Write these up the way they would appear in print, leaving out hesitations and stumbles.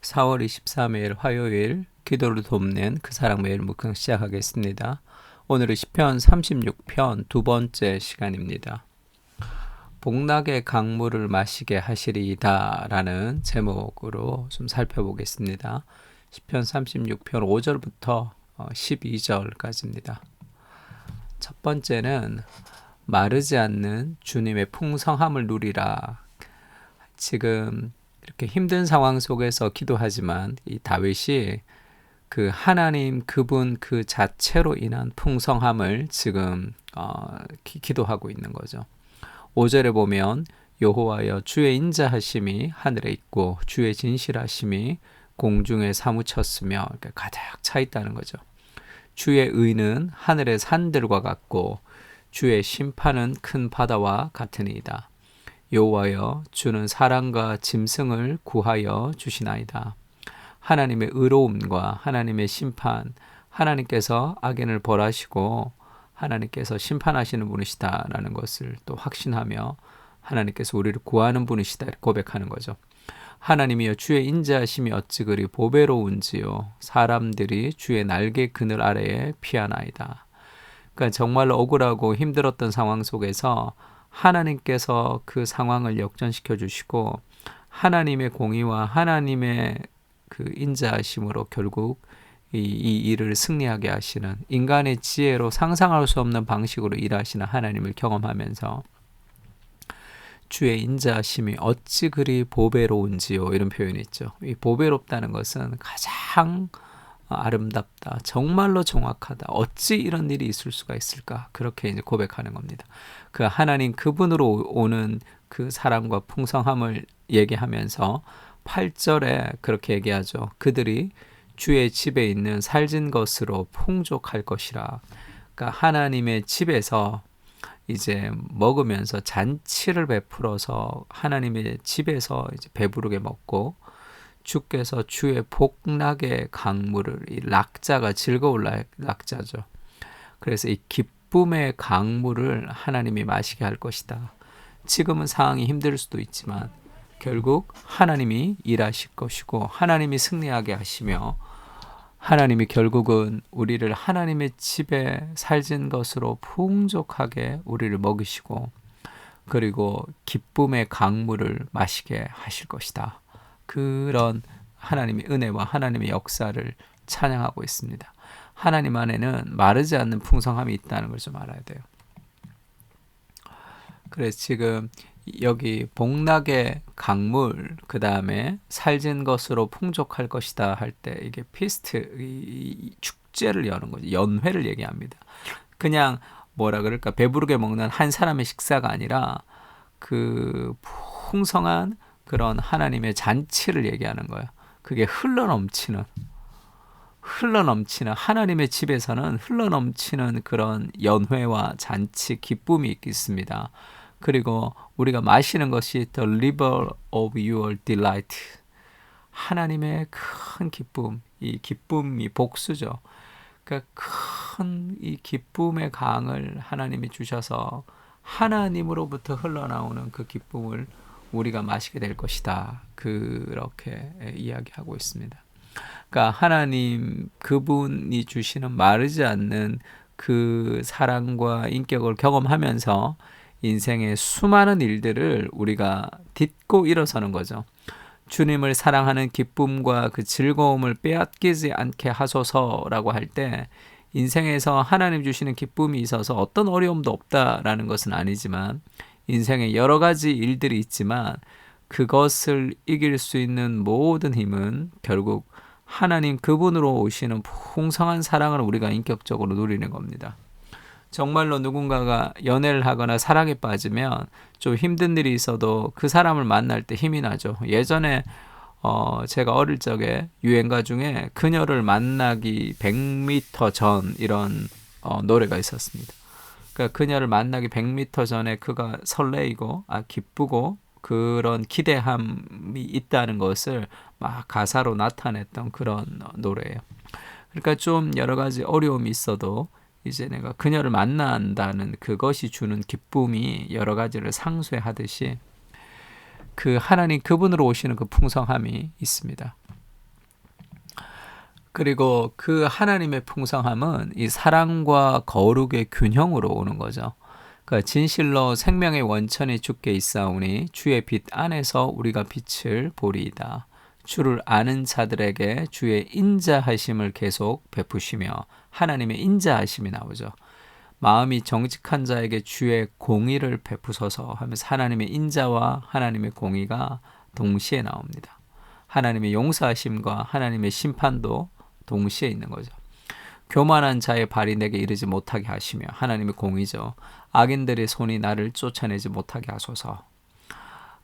4월 23일 화요일 기도를 돕는 그 사랑 매일 묵상 시작하겠습니다. 오늘은 시편 36편 두 번째 시간입니다. 복락의 강물을 마시게 하시리이다 라는 제목으로 좀 살펴보겠습니다. 시편 36편 5절부터 12절까지입니다. 첫 번째는 마르지 않는 주님의 풍성함을 누리라. 지금 이렇게 힘든 상황 속에서 기도하지만 이 다윗이 그 하나님 그분 그 자체로 인한 풍성함을 지금 기도하고 있는 거죠. 5절에 보면 여호와여 주의 인자하심이 하늘에 있고 주의 진실하심이 공중에 사무쳤으며 가득 차 있다는 거죠. 주의 의는 하늘의 산들과 같고 주의 심판은 큰 바다와 같으니이다. 여호와여 주는 사랑과 짐승을 구하여 주시나이다. 하나님의 의로움과 하나님의 심판, 하나님께서 악인을 벌하시고 하나님께서 심판하시는 분이시다라는 것을 또 확신하며 하나님께서 우리를 구하는 분이시다 고백하는 거죠. 하나님이여 주의 인자하심이 어찌 그리 보배로운지요. 사람들이 주의 날개 그늘 아래에 피하나이다. 그러니까 정말로 억울하고 힘들었던 상황 속에서 하나님께서 그 상황을 역전시켜 주시고 하나님의 공의와 하나님의 그 인자하심으로 결국 이 일을 승리하게 하시는, 인간의 지혜로 상상할 수 없는 방식으로 일하시는 하나님을 경험하면서 주의 인자하심이 어찌 그리 보배로운지요, 이런 표현이 있죠. 이 보배롭다는 것은 가장 아름답다, 정말로 정확하다, 어찌 이런 일이 있을 수가 있을까, 그렇게 이제 고백하는 겁니다. 그 하나님 그분으로 오는 그 사랑과 풍성함을 얘기하면서 8절에 그렇게 얘기하죠. 그들이 주의 집에 있는 살진 것으로 풍족할 것이라. 그러니까 하나님의 집에서 이제 먹으면서 잔치를 베풀어서 하나님의 집에서 이제 배부르게 먹고, 주께서 주의 복락의 강물을, 이 락자가 즐거울 락자죠. 그래서 이 기쁨의 강물을 하나님이 마시게 할 것이다. 지금은 상황이 힘들 수도 있지만 결국 하나님이 일하실 것이고 하나님이 승리하게 하시며 하나님이 결국은 우리를 하나님의 집에 살진 것으로 풍족하게 우리를 먹이시고 그리고 기쁨의 강물을 마시게 하실 것이다. 그런 하나님의 은혜와 하나님의 역사를 찬양하고 있습니다. 하나님 안에는 마르지 않는 풍성함이 있다는 걸 좀 알아야 돼요. 그래서 지금 여기 복락의 강물, 그 다음에 살진 것으로 풍족할 것이다 할 때 이게 피스트, 이 축제를 여는 거죠. 연회를 얘기합니다. 그냥 뭐라 그럴까, 배부르게 먹는 한 사람의 식사가 아니라 그 풍성한 그런 하나님의 잔치를 얘기하는 거예요. 그게 흘러넘치는 하나님의 집에서는 흘러넘치는 그런 연회와 잔치, 기쁨이 있습니다. 그리고 우리가 마시는 것이 The river of your delight, 하나님의 큰 기쁨, 이 기쁨이 복수죠. 그러니까 큰 이 기쁨의 강을 하나님이 주셔서 하나님으로부터 흘러나오는 그 기쁨을 우리가 마시게 될 것이다, 그렇게 이야기하고 있습니다. 그러니까 하나님 그분이 주시는 마르지 않는 그 사랑과 인격을 경험하면서 인생의 수많은 일들을 우리가 딛고 일어서는 거죠. 주님을 사랑하는 기쁨과 그 즐거움을 빼앗기지 않게 하소서라고 할 때 인생에서 하나님 주시는 기쁨이 있어서 어떤 어려움도 없다라는 것은 아니지만 인생에 여러 가지 일들이 있지만 그것을 이길 수 있는 모든 힘은 결국 하나님 그분으로 오시는 풍성한 사랑을 우리가 인격적으로 누리는 겁니다. 정말로 누군가가 연애를 하거나 사랑에 빠지면 좀 힘든 일이 있어도 그 사람을 만날 때 힘이 나죠. 예전에 제가 어릴 적에 유행가 중에 그녀를 만나기 100m 전, 이런 노래가 있었습니다. 그러니까 그녀를 만나기 100m 전에 그가 설레이고 기쁘고 그런 기대함이 있다는 것을 막 가사로 나타냈던 그런 노래예요. 그러니까 좀 여러 가지 어려움이 있어도 이제 내가 그녀를 만난다는 그것이 주는 기쁨이 여러 가지를 상쇄하듯이 그 하나님 그분으로 오시는 그 풍성함이 있습니다. 그리고 그 하나님의 풍성함은 이 사랑과 거룩의 균형으로 오는 거죠. 그 진실로 생명의 원천이 주께 있사오니 주의 빛 안에서 우리가 빛을 보리이다. 주를 아는 자들에게 주의 인자하심을 계속 베푸시며, 하나님의 인자하심이 나오죠. 마음이 정직한 자에게 주의 공의를 베푸소서 하면서 하나님의 인자와 하나님의 공의가 동시에 나옵니다. 하나님의 용서하심과 하나님의 심판도 동시에 있는 거죠. 교만한 자의 발이 내게 이르지 못하게 하시며, 하나님의 공의죠. 악인들의 손이 나를 쫓아내지 못하게 하소서.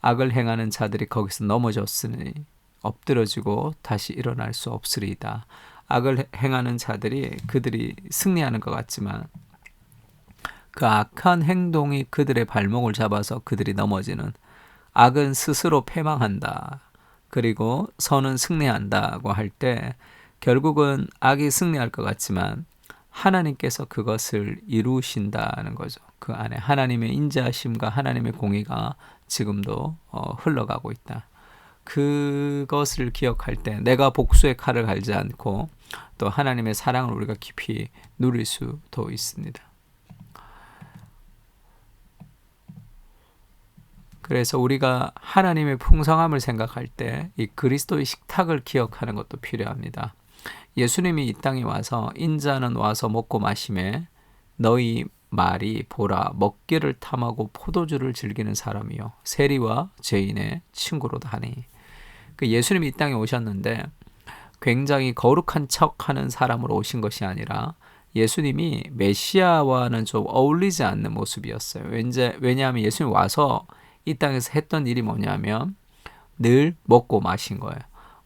악을 행하는 자들이 거기서 넘어졌으니 엎드러지고 다시 일어날 수 없으리이다. 악을 행하는 자들이 그들이 승리하는 것 같지만 그 악한 행동이 그들의 발목을 잡아서 그들이 넘어지는, 악은 스스로 패망한다. 그리고 선은 승리한다고 할 때 결국은 악이 승리할 것 같지만 하나님께서 그것을 이루신다는 거죠. 그 안에 하나님의 인자하심과 하나님의 공의가 지금도 흘러가고 있다. 그것을 기억할 때 내가 복수의 칼을 갈지 않고 또 하나님의 사랑을 우리가 깊이 누릴 수도 있습니다. 그래서 우리가 하나님의 풍성함을 생각할 때 이 그리스도의 식탁을 기억하는 것도 필요합니다. 예수님이 이 땅에 와서 인자는 와서 먹고 마시매 너희 말이 보라 먹기를 탐하고 포도주를 즐기는 사람이요 세리와 죄인의 친구로다 하니. 그 예수님이 이 땅에 오셨는데 굉장히 거룩한 척하는 사람으로 오신 것이 아니라 예수님이 메시아와는 좀 어울리지 않는 모습이었어요. 왜냐하면 예수님이 와서 이 땅에서 했던 일이 뭐냐면 늘 먹고 마신 거예요.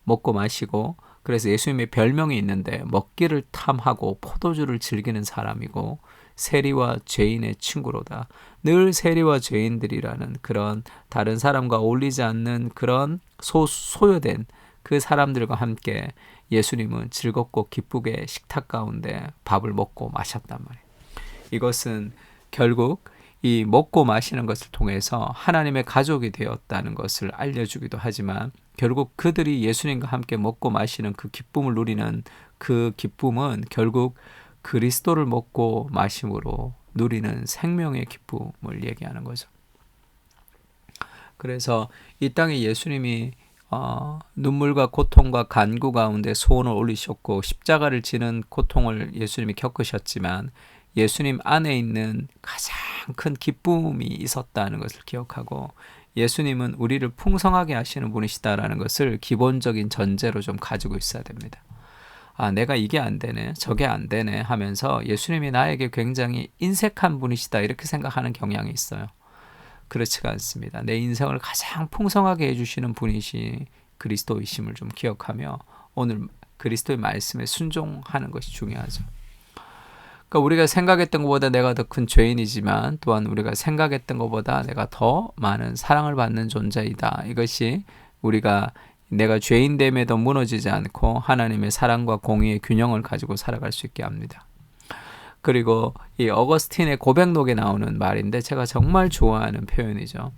먹고 마시고, 그래서 예수님의 별명이 있는데 먹기를 탐하고 포도주를 즐기는 사람이고 세리와 죄인의 친구로다. 늘 세리와 죄인들이라는 그런 다른 사람과 어울리지 않는 그런 소요된 그 사람들과 함께 예수님은 즐겁고 기쁘게 식탁 가운데 밥을 먹고 마셨단 말이에요. 이것은 결국 이 먹고 마시는 것을 통해서 하나님의 가족이 되었다는 것을 알려주기도 하지만 결국 그들이 예수님과 함께 먹고 마시는 그 기쁨을 누리는 그 기쁨은 결국 그리스도를 먹고 마심으로 누리는 생명의 기쁨을 얘기하는 거죠. 그래서 이 땅에 예수님이 눈물과 고통과 간구 가운데 소원을 올리셨고 십자가를 지는 고통을 예수님이 겪으셨지만 예수님 안에 있는 가장 큰 기쁨이 있었다는 것을 기억하고 예수님은 우리를 풍성하게 하시는 분이시다라는 것을 기본적인 전제로 좀 가지고 있어야 됩니다. 내가 이게 안 되네, 저게 안 되네 하면서 예수님이 나에게 굉장히 인색한 분이시다 이렇게 생각하는 경향이 있어요. 그렇지가 않습니다. 내 인생을 가장 풍성하게 해주시는 분이시 그리스도이심을 좀 기억하며 오늘 그리스도의 말씀에 순종하는 것이 중요하죠. 그러니까 우리가 생각했던 것보다 내가 더 큰 죄인이지만 또한 우리가 생각했던 것보다 내가 더 많은 사랑을 받는 존재이다. 이것이 우리가 내가 죄인됨에도 무너지지 않고 하나님의 사랑과 공의의 균형을 가지고 살아갈 수 있게 합니다. 그리고 이 어거스틴의 고백록에 나오는 말인데 제가 정말 좋아하는 표현이죠.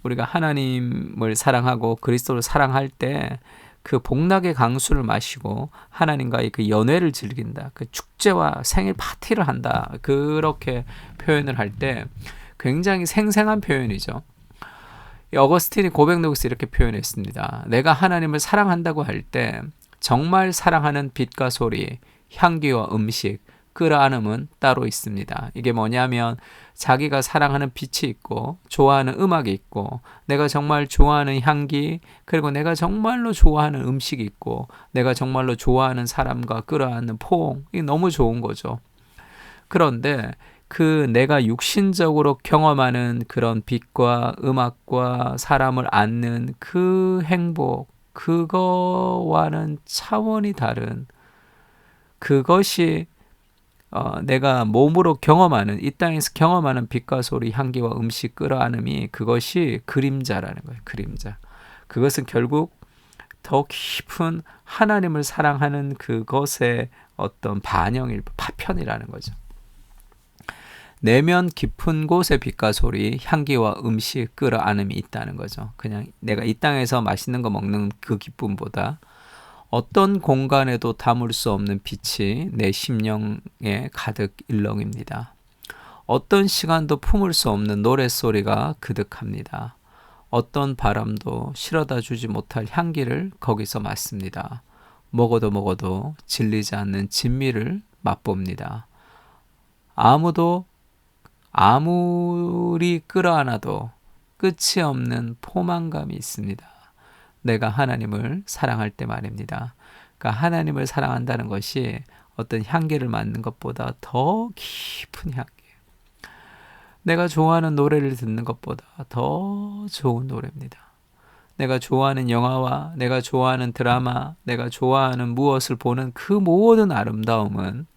우리가 하나님을 사랑하고 그리스도를 사랑할 때 그 복락의 강수를 마시고 하나님과의 그 연회를 즐긴다. 그 축제와 생일 파티를 한다. 그렇게 표현을 할 때 굉장히 생생한 표현이죠. 이 어거스틴이 고백록에서 이렇게 표현했습니다. 내가 하나님을 사랑한다고 할 때 정말 사랑하는 빛과 소리, 향기와 음식, 끌어안음은 따로 있습니다. 이게 뭐냐면 자기가 사랑하는 빛이 있고 좋아하는 음악이 있고 내가 정말 좋아하는 향기, 그리고 내가 정말로 좋아하는 음식이 있고 내가 정말로 좋아하는 사람과 끌어안는 포옹, 이게 너무 좋은 거죠. 그런데 그 내가 육신적으로 경험하는 그런 빛과 음악과 사람을 안는 그 행복, 그거와는 차원이 다른, 그것이 내가 몸으로 경험하는, 이 땅에서 경험하는 빛과 소리, 향기와 음식, 끌어안음이 그것이 그림자라는 거예요. 그림자. 그것은 결국 더 깊은 하나님을 사랑하는 그것의 어떤 파편이라는 거죠. 내면 깊은 곳에 빛과 소리, 향기와 음식, 끌어안음이 있다는 거죠. 그냥 내가 이 땅에서 맛있는 거 먹는 그 기쁨보다 어떤 공간에도 담을 수 없는 빛이 내 심령에 가득 일렁입니다. 어떤 시간도 품을 수 없는 노랫소리가 그득합니다. 어떤 바람도 실어다 주지 못할 향기를 거기서 맡습니다. 먹어도 질리지 않는 진미를 맛봅니다. 아무리 끌어안아도 끝이 없는 포만감이 있습니다. 내가 하나님을 사랑할 때 말입니다. 그러니까 하나님을 사랑한다는 것이 어떤 향기를 맡는 것보다 더 깊은 향기예요. 내가 좋아하는 노래를 듣는 것보다 더 좋은 노래입니다. 내가 좋아하는 영화와 내가 좋아하는 드라마, 내가 좋아하는 무엇을 보는 그 모든 아름다움은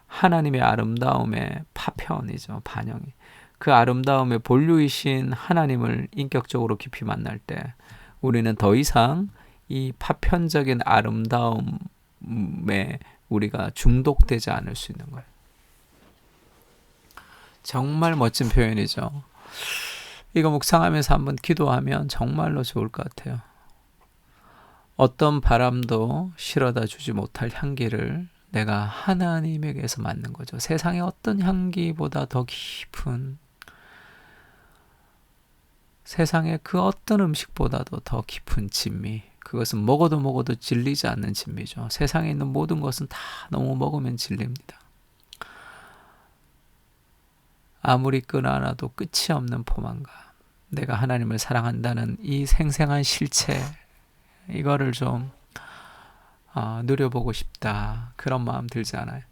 하나님의 아름다움의 파편이죠. 반영이. 그 아름다움의 본류이신 하나님을 인격적으로 깊이 만날 때 우리는 더 이상 이 파편적인 아름다움에 우리가 중독되지 않을 수 있는 거예요. 정말 멋진 표현이죠. 이거 묵상하면서 한번 기도하면 정말로 좋을 것 같아요. 어떤 바람도 실어다 주지 못할 향기를 내가 하나님에게서 맡는 거죠. 세상의 어떤 향기보다 더 깊은, 세상의 그 어떤 음식보다도 더 깊은 진미. 그것은 먹어도 질리지 않는 진미죠. 세상에 있는 모든 것은 다 너무 먹으면 질립니다. 아무리 끌어안아도 끝이 없는 포만감. 내가 하나님을 사랑한다는 이 생생한 실체, 이거를 좀 누려보고 싶다. 그런 마음 들지 않아요?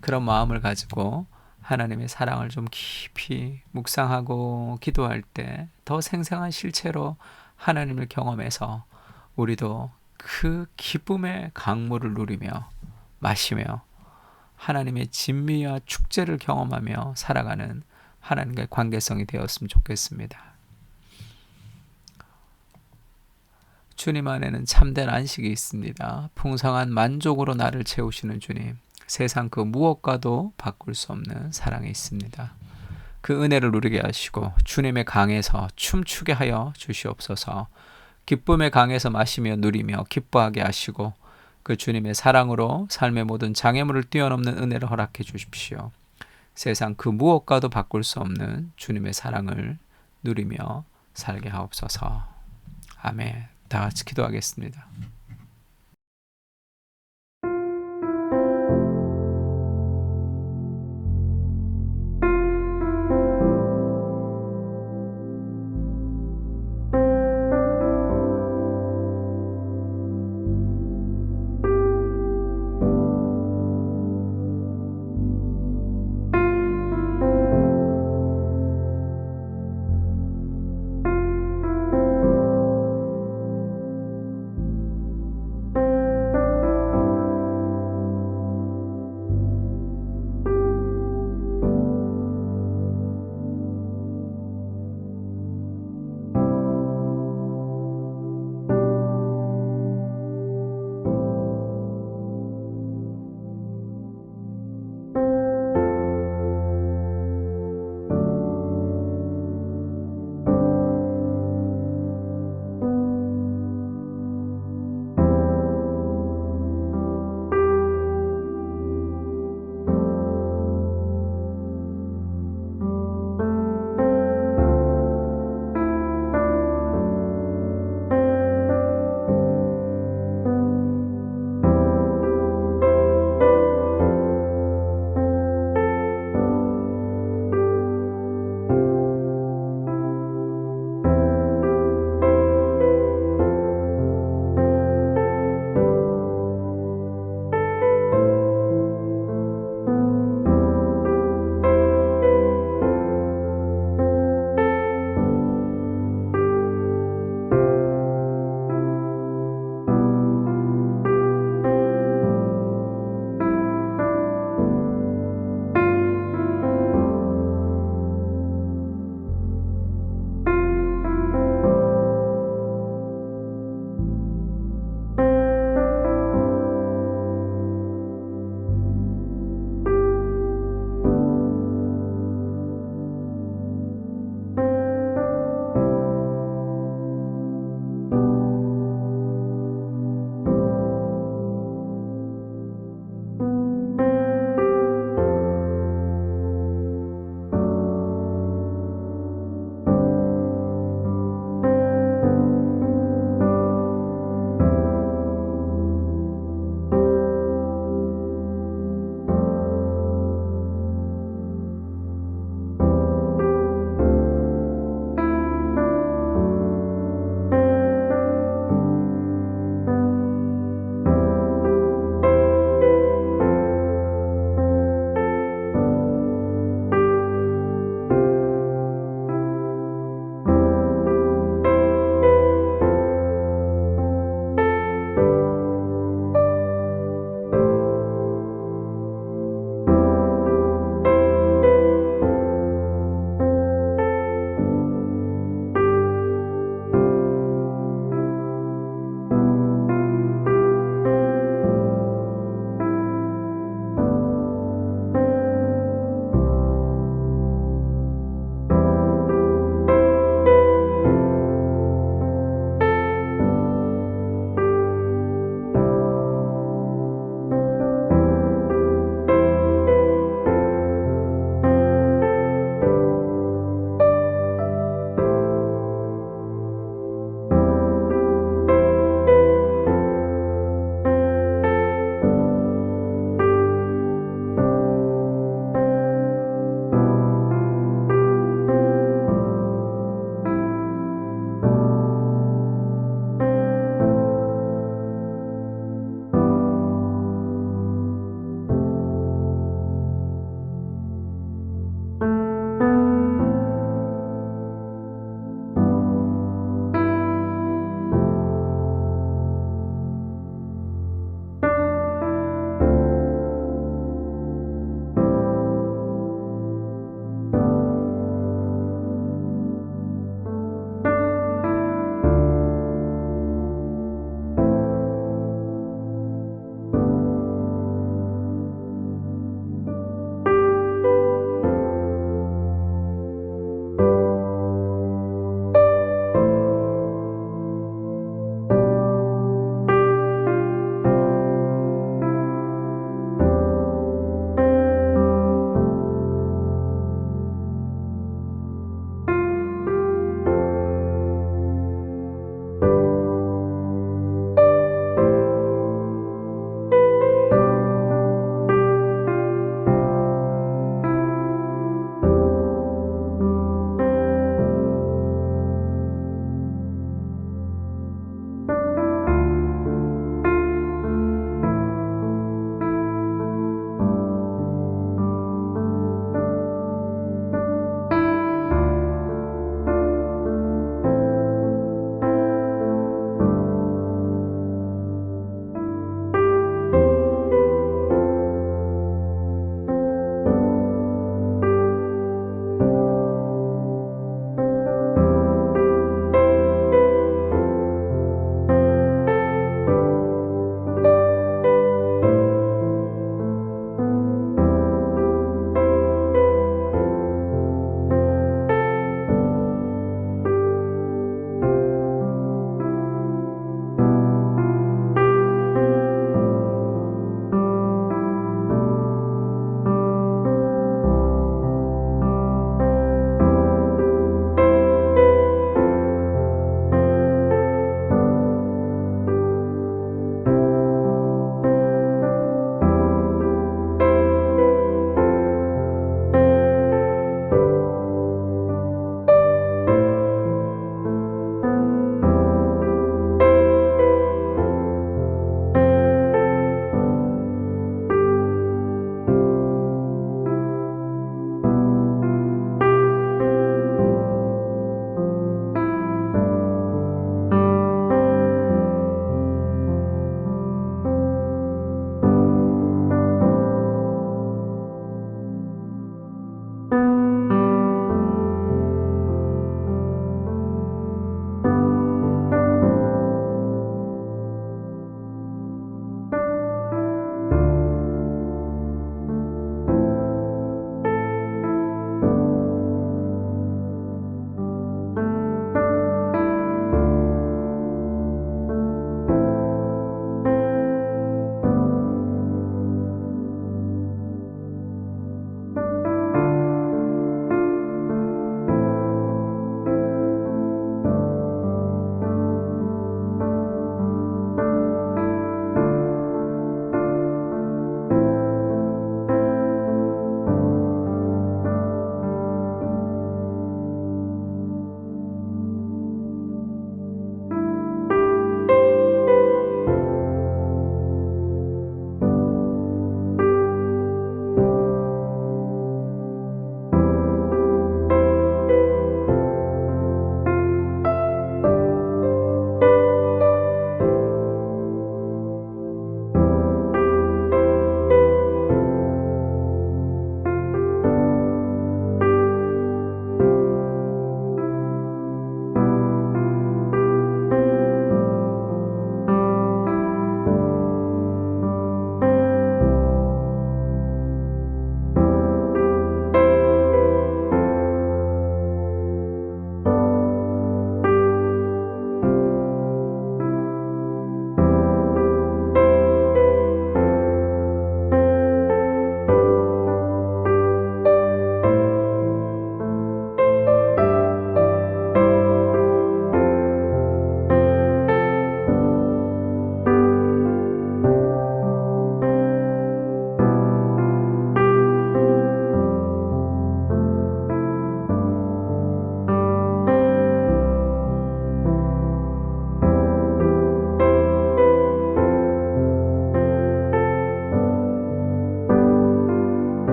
그런 마음을 가지고 하나님의 사랑을 좀 깊이 묵상하고 기도할 때 더 생생한 실체로 하나님을 경험해서 우리도 그 기쁨의 강물을 누리며 마시며 하나님의 진미와 축제를 경험하며 살아가는 하나님과의 관계성이 되었으면 좋겠습니다. 주님 안에는 참된 안식이 있습니다. 풍성한 만족으로 나를 채우시는 주님, 세상 그 무엇과도 바꿀 수 없는 사랑이 있습니다. 그 은혜를 누리게 하시고 주님의 강에서 춤추게 하여 주시옵소서. 기쁨의 강에서 마시며 누리며 기뻐하게 하시고 그 주님의 사랑으로 삶의 모든 장애물을 뛰어넘는 은혜를 허락해 주십시오. 세상 그 무엇과도 바꿀 수 없는 주님의 사랑을 누리며 살게 하옵소서. 아멘. 다 같이 기도하겠습니다.